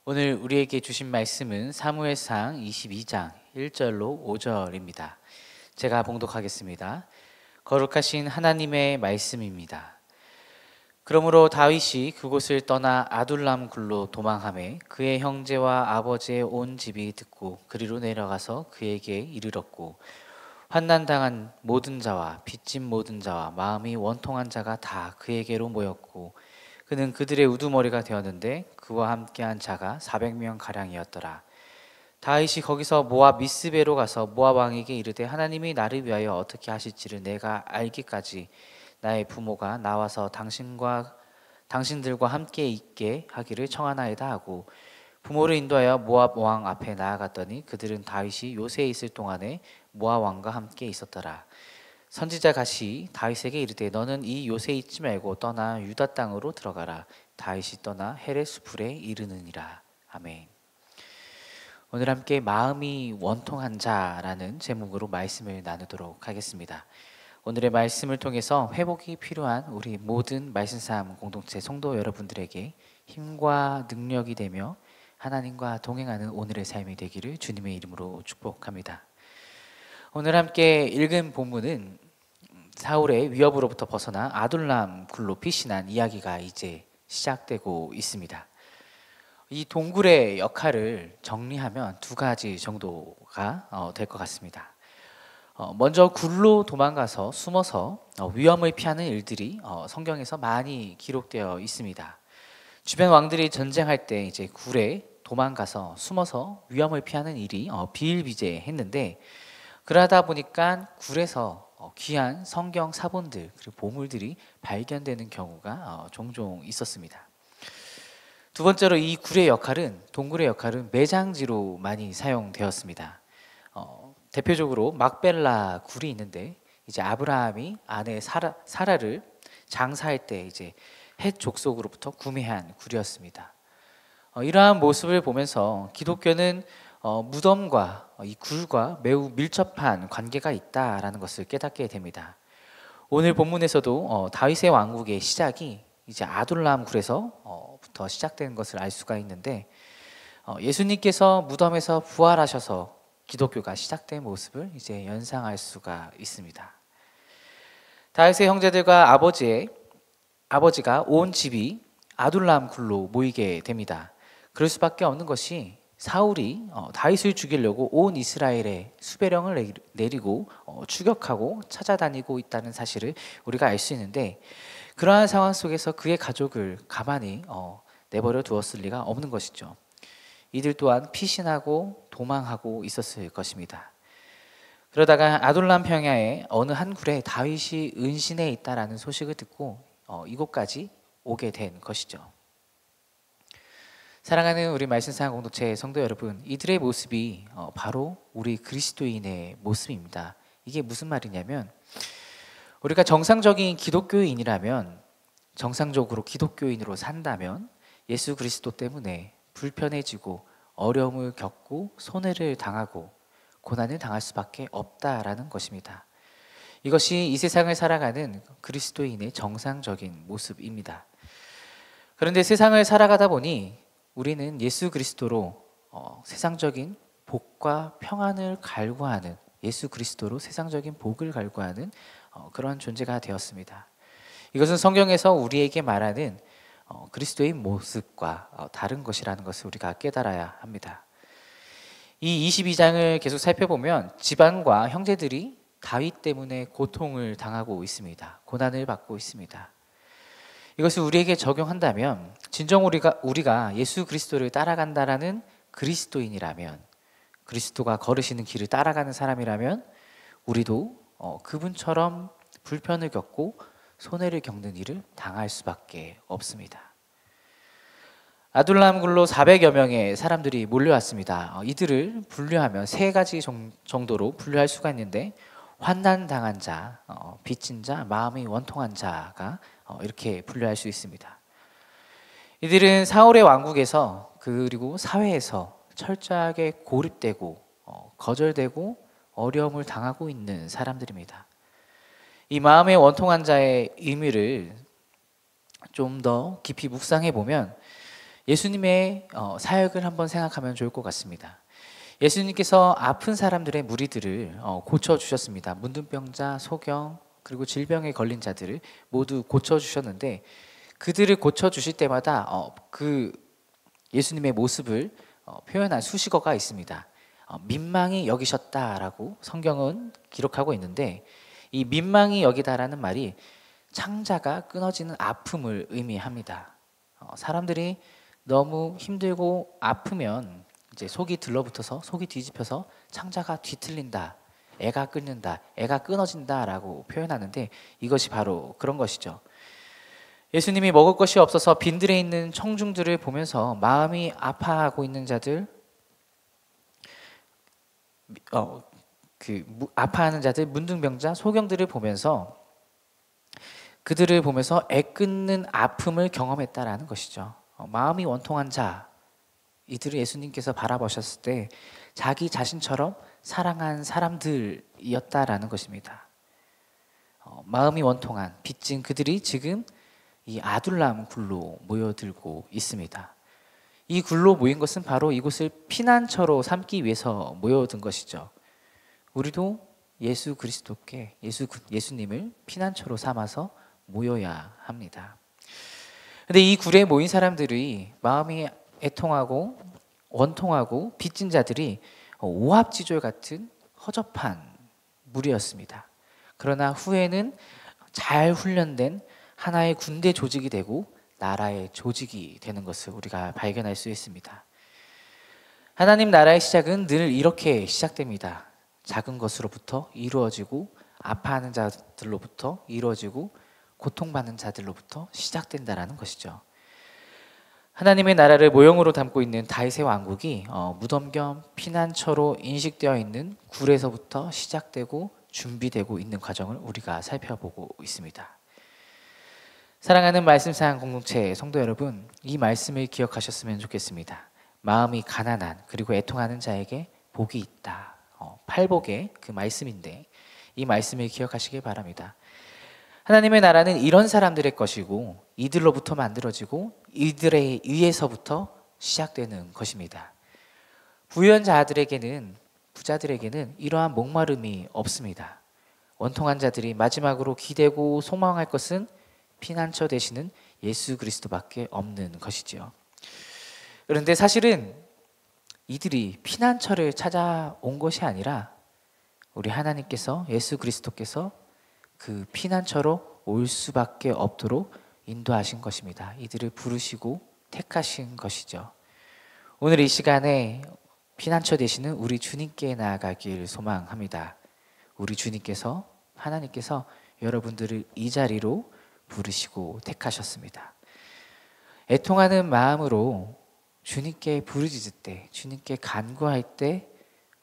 오늘 우리에게 주신 말씀은 사무엘상 22장 1절로 5절입니다. 제가 봉독하겠습니다. 거룩하신 하나님의 말씀입니다. 그러므로 다윗이 그곳을 떠나 아둘람 굴로 도망하매 그의 형제와 아버지의 온 집이 듣고 그리로 내려가서 그에게 이르렀고, 환난당한 모든 자와 빚진 모든 자와 마음이 원통한 자가 다 그에게로 모였고, 그는 그들의 우두머리가 되었는데 그와 함께한 자가 400명 가량이었더라. 다윗이 거기서 모압 미스베로 가서 모압 왕에게 이르되, 하나님이 나를 위하여 어떻게 하실지를 내가 알기까지 나의 부모가 나와서 당신들과 함께 있게 하기를 청하나이다 하고 부모를 인도하여 모압 왕 앞에 나아갔더니 그들은 다윗이 요새에 있을 동안에 모압 왕과 함께 있었더라. 선지자 갓이 다윗에게 이르되, 너는 이 요새에 있지 말고 떠나 유다 땅으로 들어가라. 다윗이 떠나 헤레 수풀에 이르느니라. 아멘. 오늘 함께 마음이 원통한 자라는 제목으로 말씀을 나누도록 하겠습니다. 오늘의 말씀을 통해서 회복이 필요한 우리 모든 말씀삶 공동체 성도 여러분들에게 힘과 능력이 되며 하나님과 동행하는 오늘의 삶이 되기를 주님의 이름으로 축복합니다. 오늘 함께 읽은 본문은 사울의 위협으로부터 벗어나 아둘람 굴로 피신한 이야기가 이제 시작되고 있습니다. 이 동굴의 역할을 정리하면 두 가지 정도가 될 것 같습니다. 먼저 굴로 도망가서 숨어서 위험을 피하는 일들이 성경에서 많이 기록되어 있습니다. 주변 왕들이 전쟁할 때 이제 굴에 도망가서 숨어서 위험을 피하는 일이 비일비재했는데, 그러다 보니까 굴에서 귀한 성경 사본들 그리고 보물들이 발견되는 경우가 종종 있었습니다. 두 번째로 이 굴의 역할은, 동굴의 역할은 매장지로 많이 사용되었습니다. 대표적으로 막벨라 굴이 있는데, 이제 아브라함이 아내 사라를 장사할 때 이제 헷 족속으로부터 구매한 굴이었습니다. 이러한 모습을 보면서 기독교는 무덤과 이 굴과 매우 밀접한 관계가 있다라는 것을 깨닫게 됩니다. 오늘 본문에서도 다윗의 왕국의 시작이 이제 아둘람 굴에서부터 시작된 것을 알 수가 있는데, 예수님께서 무덤에서 부활하셔서 기독교가 시작된 모습을 이제 연상할 수가 있습니다. 다윗의 형제들과 아버지가 온 집이 아둘람 굴로 모이게 됩니다. 그럴 수밖에 없는 것이, 사울이 다윗을 죽이려고 온 이스라엘에 수배령을 내리고 추격하고 찾아다니고 있다는 사실을 우리가 알 수 있는데, 그러한 상황 속에서 그의 가족을 가만히 내버려 두었을 리가 없는 것이죠. 이들 또한 피신하고 도망하고 있었을 것입니다. 그러다가 아둘람 평야의 어느 한 굴에 다윗이 은신해 있다라는 소식을 듣고 이곳까지 오게 된 것이죠. 사랑하는 우리 말씀상 공동체 성도 여러분, 이들의 모습이 바로 우리 그리스도인의 모습입니다. 이게 무슨 말이냐면, 우리가 정상적인 기독교인이라면, 정상적으로 기독교인으로 산다면 예수 그리스도 때문에 불편해지고 어려움을 겪고 손해를 당하고 고난을 당할 수밖에 없다라는 것입니다. 이것이 이 세상을 살아가는 그리스도인의 정상적인 모습입니다. 그런데 세상을 살아가다 보니 우리는 예수 그리스도로 세상적인 복과 평안을 갈구하는, 예수 그리스도로 세상적인 복을 갈구하는 그런 존재가 되었습니다. 이것은 성경에서 우리에게 말하는 그리스도의 모습과 다른 것이라는 것을 우리가 깨달아야 합니다. 이 22장을 계속 살펴보면 지방과 형제들이 다윗 때문에 고통을 당하고 있습니다. 고난을 받고 있습니다. 이것을 우리에게 적용한다면, 진정 우리가 예수 그리스도를 따라간다라는 그리스도인이라면, 그리스도가 걸으시는 길을 따라가는 사람이라면 우리도 그분처럼 불편을 겪고 손해를 겪는 일을 당할 수밖에 없습니다. 아둘람 굴로 400여 명의 사람들이 몰려왔습니다. 이들을 분류하면 세 가지 정도로 분류할 수가 있는데, 환난 당한 자, 빚진 자, 마음이 원통한 자가 이렇게 분류할 수 있습니다. 이들은 사울의 왕국에서 그리고 사회에서 철저하게 고립되고 거절되고 어려움을 당하고 있는 사람들입니다. 이 마음의 원통한 자의 의미를 좀 더 깊이 묵상해 보면, 예수님의 사역을 한번 생각하면 좋을 것 같습니다. 예수님께서 아픈 사람들의 무리들을 고쳐주셨습니다. 문둥병자, 소경, 그리고 질병에 걸린 자들을 모두 고쳐주셨는데, 그들을 고쳐주실 때마다 그 예수님의 모습을 표현한 수식어가 있습니다. 민망히 여기셨다라고 성경은 기록하고 있는데, 이 민망히 여기다라는 말이 창자가 끊어지는 아픔을 의미합니다. 사람들이 너무 힘들고 아프면 이제 속이 들러붙어서, 속이 뒤집혀서 창자가 뒤틀린다, 애가 끊는다, 애가 끊어진다라고 표현하는데, 이것이 바로 그런 것이죠. 예수님이 먹을 것이 없어서 빈들에 있는 청중들을 보면서 마음이 아파하고 있는 자들, 아파하는 자들, 문둥병자, 소경들을 보면서, 그들을 보면서 애 끊는 아픔을 경험했다라는 것이죠. 마음이 원통한 자, 이들을 예수님께서 바라보셨을 때 자기 자신처럼 사랑한 사람들이었다라는 것입니다. 마음이 원통한 빚진 그들이 지금 이 아둘람 굴로 모여들고 있습니다. 이 굴로 모인 것은 바로 이곳을 피난처로 삼기 위해서 모여든 것이죠. 우리도 예수 그리스도께, 예수님을 피난처로 삼아서 모여야 합니다. 근데 이 굴에 모인 사람들이 마음이 애통하고 원통하고 빚진 자들이 오합지졸 같은 허접한 무리였습니다. 그러나 후에는 잘 훈련된 하나의 군대 조직이 되고 나라의 조직이 되는 것을 우리가 발견할 수 있습니다. 하나님 나라의 시작은 늘 이렇게 시작됩니다. 작은 것으로부터 이루어지고, 아파하는 자들로부터 이루어지고, 고통받는 자들로부터 시작된다라는 것이죠. 하나님의 나라를 모형으로 담고 있는 다윗의 왕국이 무덤 겸 피난처로 인식되어 있는 굴에서부터 시작되고 준비되고 있는 과정을 우리가 살펴보고 있습니다. 사랑하는 말씀사랑 공동체 성도 여러분, 이 말씀을 기억하셨으면 좋겠습니다. 마음이 가난한 그리고 애통하는 자에게 복이 있다. 팔복의 그 말씀인데, 이 말씀을 기억하시길 바랍니다. 하나님의 나라는 이런 사람들의 것이고, 이들로부터 만들어지고 이들에 의해서부터 시작되는 것입니다. 부유한 자들에게는, 부자들에게는 이러한 목마름이 없습니다. 원통한 자들이 마지막으로 기대고 소망할 것은 피난처 되시는 예수 그리스도밖에 없는 것이지요. 그런데 사실은 이들이 피난처를 찾아온 것이 아니라 우리 하나님께서, 예수 그리스도께서 그 피난처로 올 수밖에 없도록 인도하신 것입니다. 이들을 부르시고 택하신 것이죠. 오늘 이 시간에 피난처 되시는 우리 주님께 나아가길 소망합니다. 우리 주님께서, 하나님께서 여러분들을 이 자리로 부르시고 택하셨습니다. 애통하는 마음으로 주님께 부르짖을 때, 주님께 간구할 때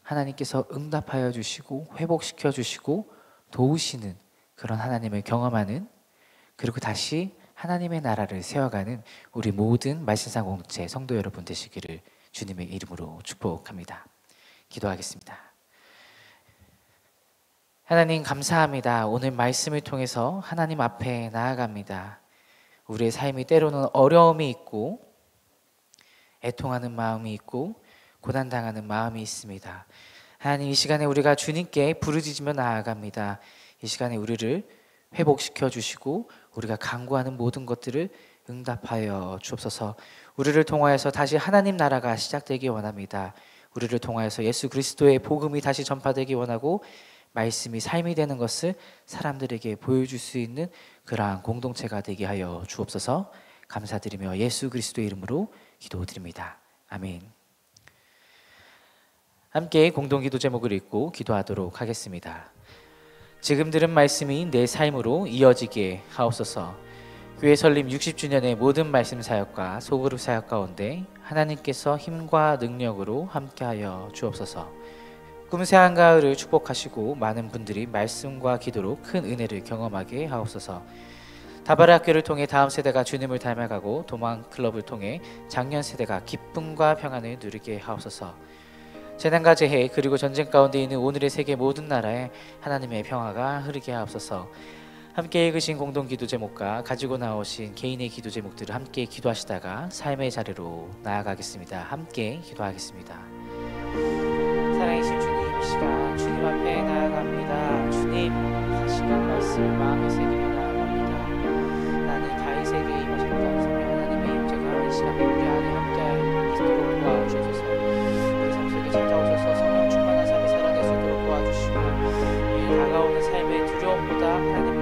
하나님께서 응답하여 주시고 회복시켜 주시고 도우시는 그런 하나님을 경험하는, 그리고 다시 하나님의 나라를 세워가는 우리 모든 말씀상 공동체 성도 여러분 되시기를 주님의 이름으로 축복합니다. 기도하겠습니다. 하나님 감사합니다. 오늘 말씀을 통해서 하나님 앞에 나아갑니다. 우리의 삶이 때로는 어려움이 있고 애통하는 마음이 있고 고난당하는 마음이 있습니다. 하나님, 이 시간에 우리가 주님께 부르짖으며 나아갑니다. 이 시간에 우리를 회복시켜 주시고 우리가 간구하는 모든 것들을 응답하여 주옵소서. 우리를 통하여서 다시 하나님 나라가 시작되기 원합니다. 우리를 통하여서 예수 그리스도의 복음이 다시 전파되기 원하고, 말씀이 삶이 되는 것을 사람들에게 보여줄 수 있는 그러한 공동체가 되게 하여 주옵소서. 감사드리며 예수 그리스도의 이름으로 기도드립니다. 아멘. 함께 공동기도 제목을 읽고 기도하도록 하겠습니다. 지금 들은 말씀이 내 삶으로 이어지게 하옵소서. 교회 설립 60주년의 모든 말씀 사역과 소그룹 사역 가운데 하나님께서 힘과 능력으로 함께하여 주옵소서. 꿈새 한가을을 축복하시고 많은 분들이 말씀과 기도로 큰 은혜를 경험하게 하옵소서. 다바라 학교를 통해 다음 세대가 주님을 닮아가고 도망클럽을 통해 장년 세대가 기쁨과 평안을 누리게 하옵소서. 재난과 재해 그리고 전쟁 가운데 있는 오늘의 세계 모든 나라에 하나님의 평화가 흐르게 하옵소서. 함께 읽으신 공동 기도 제목과 가지고 나오신 개인의 기도 제목들을 함께 기도하시다가 삶의 자리로 나아가겠습니다. 함께 기도하겠습니다. 사랑이신 주님, 이 시간 주님 앞에 나아갑니다. 주님, 다시금 말씀 마음에 새기며 나아갑니다. 나는 다윗에게 임하셨던 성령 하나님의 임재가 이 시간 우리 안에 함께 있도록 도와주소서. 우리 삶 속에 찾아오셔서 성령 충만한 삶을 살아낼 수 있도록 도와주시고, 이 다가오는 삶의 두려움보다 하나님